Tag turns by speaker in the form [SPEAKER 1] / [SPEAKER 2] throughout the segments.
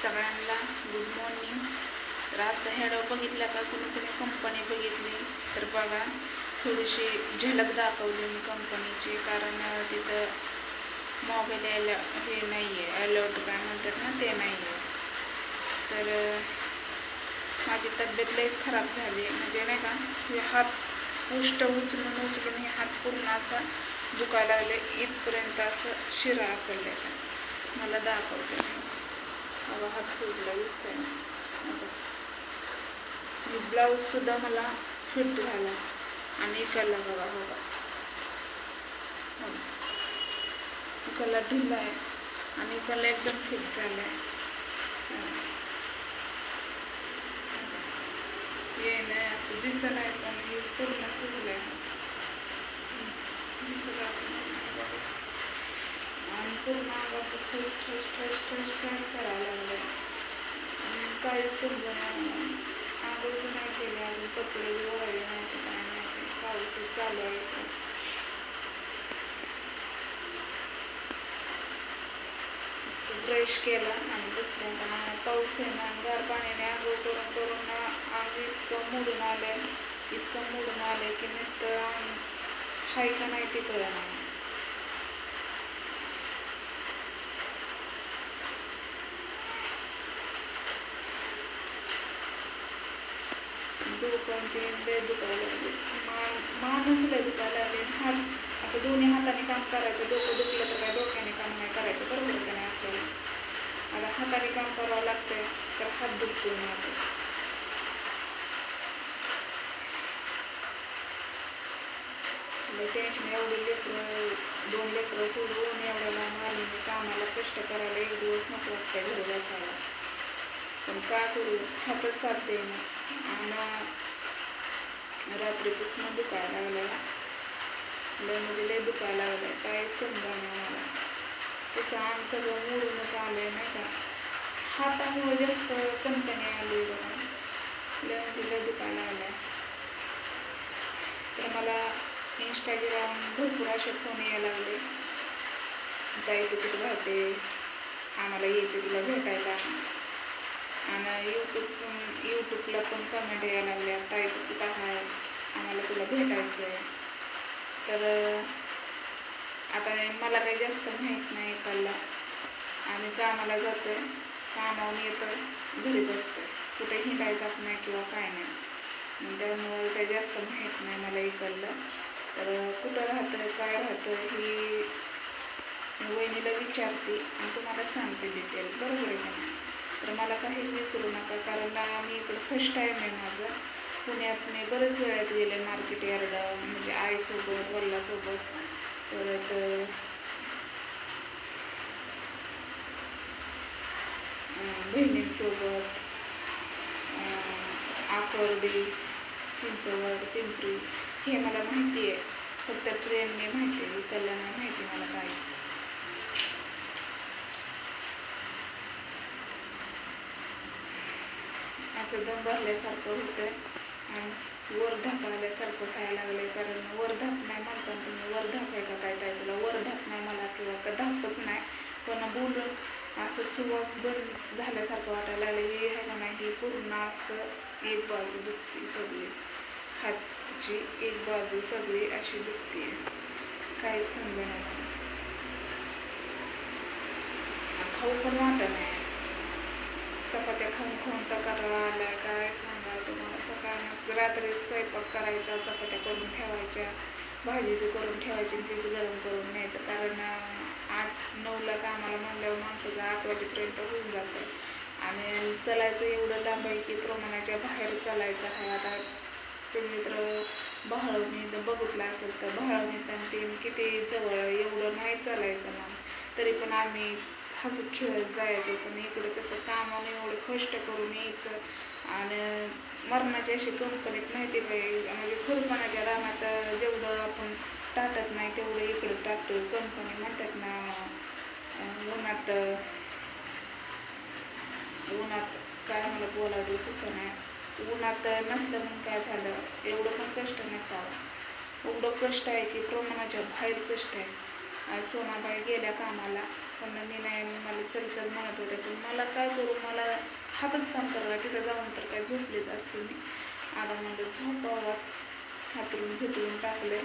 [SPEAKER 1] सगळ्यांना good morning. तर आजचा हेडो बघितला का, कुणी कंपनी बघितली तर बघा, थोडीशी झलक दाखवली मी कंपनीची. कारण तिथं मोबाईल यायला हे नाही आहे, अलर्ट काय म्हणतात ना, ते नाही आहे. तर माझी तब्येत लईच खराब झाली. म्हणजे नाही का, हे हात पुष्ट उचलून हे हात पूर्ण असा दुखायला लागले, इथपर्यंत असं शिरा आखडले. मला दाखवते, बाबा हात सुजला दिसतंय ना. ब्लाऊजसुद्धा मला फिट झाला आणि इकडला बघा इकडला ढिला आहे आणि इकडला एकदम फिट झाला आहे. ये नाही असं दिसत आहे, पण हे पूर्ण सुजलं आहे. आणि पूर्ण असं ठस करायला लागलं. काहीच समजून आंघोळ पण नाही केली अजून, कपडे वळले नाही, काय नाही, पाऊसच चालू आहे. ब्रश केला आणि बसल्या. पाऊस आहे ना, गार पाण्याने आंघोळ करून अंग इतकं मोडून आले की नुसतं हाय का नाही ते कळलं नाही. डोकं ते लय दुखायला लागले, मानच लय दुखायला लागले. हात आता दोन्ही हाताने काम करायचं. डोकं दुखलं तर काय डोक्याने काम नाही करायचं, बरोबर का नाही आपल्याला. आता हाताने काम करावं लागतंय तर हात दुखतो माझं. टेन्शन एवढे दोन लेकरं सोडून एवढ्या लांब आली मी कामाला, कष्ट करायला एक दिवस नको वाटतंय घरी बसायला. पण काय करू, हातच साथ देईना. आणि रात्रीपासून दुखायला लागला, म्हणजे लय दुखायला लागलाय, काय समजा नाही मला. तसं अंग सगळं मोडूनच आलंय नाही का. हातामुळे जास्त कणकणी आली बघा, लय दुखायला लागलाय. तर मला इंस्टाग्राम भरपूर असे फोन यायला लागले, ताई तू कुठं राहते, आम्हाला यायचं तुला भेटायला. आणि यूट्यूबला पण कमेंट यायला लागल्या, ताई तू कुठं आहे, आम्हाला तुला भेटायचं आहे. तर आता मला काही जास्त माहीत नाही इकडला. आम्ही कामाला जातोय, कामावून येतोय, घरी बसतोय, कुठे हिंडायला जात नाही किंवा काय नाही. त्यामुळे काही जास्त माहीत नाही मला इकडलं. तर कुठं राहतं काय राहतं ही वहिनीला विचारते आणि तुम्हाला सांगते डिटेल, बरोबर आहे का नाही. तर मला काहीच विचारू नका, कारण मी इकडं फर्स्ट टाईम आहे माझं. पुण्यात मी बरेच वेळात गेले, मार्केट यार्ड, म्हणजे आईसोबत, वडिलासोबत, परत बहिणींसोबत, आकर्डी, चिंचवड, पिंपरी, हे मला माहिती आहे. फक्त ट्रेनने माहिती आहे, इकडला नाही माहिती मला काहीच. असं दम भरल्यासारखं होतं आणि वर धापायल्यासारखं व्हायला लागलं. कारण वर धाप नाही म्हणता तुम्ही, वर धाप आहे का काय तुला, वर धाप नाही मला किंवा धापच नाही. पण बोलून असं सुवास बंद झाल्यासारखं वाटायला लागलं. हे आहे का नाही, हे पूर्ण असं एक बाजू दुखते, सगळी हातची एक बाजू सगळी अशी दुखते, काहीच समजा नाही. खाऊ पण वाटत नाही, चपात्या खाऊन तर करावा आलाय, काय सांगा तुम्हाला. सकाळ रात्री स्वयंपाक करायचा, चपात्या करून ठेवायच्या, भाजी करून ठेवायची, तीच गरम करून न्यायचं. कारण 8-9ला कामाला म्हणल्यावर माणसाचं 8 वाजेपर्यंत होऊन जातं. आणि चालायचं एवढं लांब आहे की प्रमाणाच्या बाहेर चालायचं आहे. आता तुम्ही तर बहाळवणी तर बघितलं असेल, तर बहाळवणीत आणि ते किती जवळ, एवढं नाही चालायचं ना, तरी पण आम्ही हसत खेळत जायचं. पण इकडे कसं कामाने एवढं कष्ट करून यायचं आणि मरणाची अशी कंपनीत माहिती पाहिजे. म्हणजे खुरपणाच्या रानात जेवढं आपण टाकत नाही तेवढं इकडे टाकतो. कंपनी म्हणतात ना, उन्हात काय मला बोलायचं सुचत नाही. उन्हात नसलं म्हणून काय झालं, एवढं पण कष्ट नसावं. एवढं कष्ट आहे की प्रमाणाच्या बाहेर कष्ट आहे. सोनाबाई गेल्या कामाला, पण मी नाही, मला चल म्हणत होते, पण मला काय करू, मला हातच काम करायला. तिथं जाऊन तर काय झोपलीच असते मी. आता म्हणजे झोपावाच, हातरून फिटवून टाकले,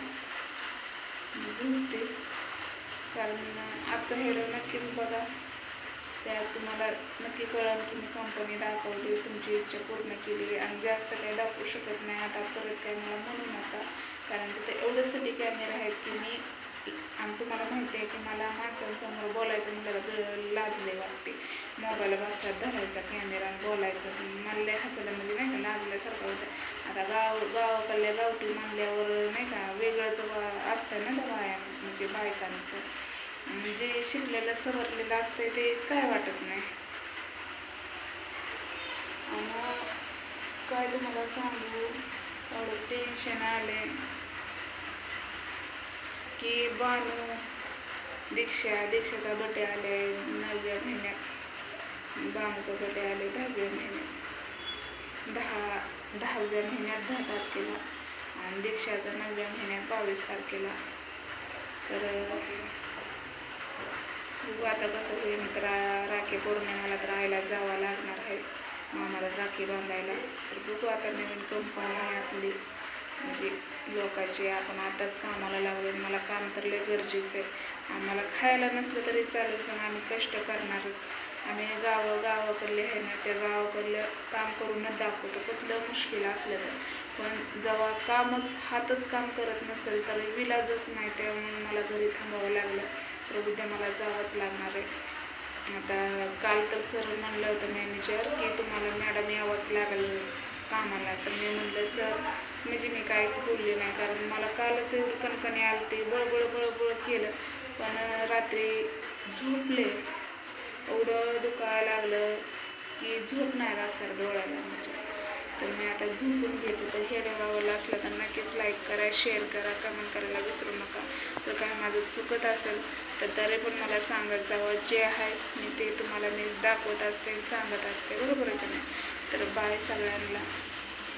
[SPEAKER 1] झोपते. कारण आजचा व्हिडिओ नक्कीच बघा, त्यात तुम्हाला नक्की कळेल की मी कंपनी दाखवली, तुमची इच्छा पूर्ण केली. आणि जास्त काही दाखवू शकत नाही आता, परत काय मला म्हणू नका, कारण तिथे एवढंसाठी कॅमेरा आहेत की मी, आणि तुम्हाला माहिती आहे की मला माणसांसमोर बोलायचं म्हटलं लाजले वाटते. मोबाईल बसात धरायचा कॅमेरा आणि बोलायचं, मला लय हसायला म्हणजे नाही का लाजल्यासारखं होतं. आता गावाकडल्या गावठी मानल्यावर नाही का वेगळंच असतं ना त्या म्हणजे बायकांचं, म्हणजे शिकलेलं सवरलेलं असते ते काय वाटत नाही. आणि काय तुम्हाला सांगू, एवढं टेन्शन आले की बाणू दीक्षाचा बड्डे आले 9व्या महिन्यात, बाणूचा बड्डे आले 10व्या महिन्यात, 10व्या महिन्यात 10 तारखेला, आणि दीक्षाचा 9व्या महिन्यात 22 तारखेला. तर बघू आता कसं होईल. तर राखी पौर्णिमेला तर आईला जावं लागणार आहे मामाला राखी बांधायला. तर बघू आता, नवीन कंपनी आहे आपली, म्हणजे लोकांची, आपण आताच कामाला लागलो. मला काम तर लय गरजेचं आहे. आम्हाला खायला नसलं तरी चालेल, पण आम्ही कष्ट करणारच. आम्ही गावाकडले आहे ना, त्या गावाकडलं काम करूनच दाखवतो, कसलं मुश्किल असलं तर. पण जेव्हा हातच काम करत नसेल तर विलाजच नाही, त्यामुळे मला घरी थांबावं लागलं. तर उद्या मला जावंच लागणार आहे. आता काल तर सर म्हणलं होतं मॅनेजर की तुम्हाला मॅडम यावंच लागेल कामाला. तर मी म्हणलं सर, म्हणजे मी काय बोलले नाही, कारण मला कालच एवढी कणकणी आली, बळबळ केलं, पण रात्री झोपले, एवढं दुखायला लागलं की झोप नाही राहणार डोळ्याला म्हणजे. तर मी आता झोपून घेते. तर व्हिडिओ आवडला असला तर नक्कीच लाईक करा, शेअर करा, कमेंट करायला विसरू नका. तर काय माझं चुकत असेल तर तरी पण मला सांगत जावं, जे आहे मी ते तुम्हाला मी दाखवत असते, सांगत असते, बरोबर आहे का नाही. तर बाय सगळ्यांना.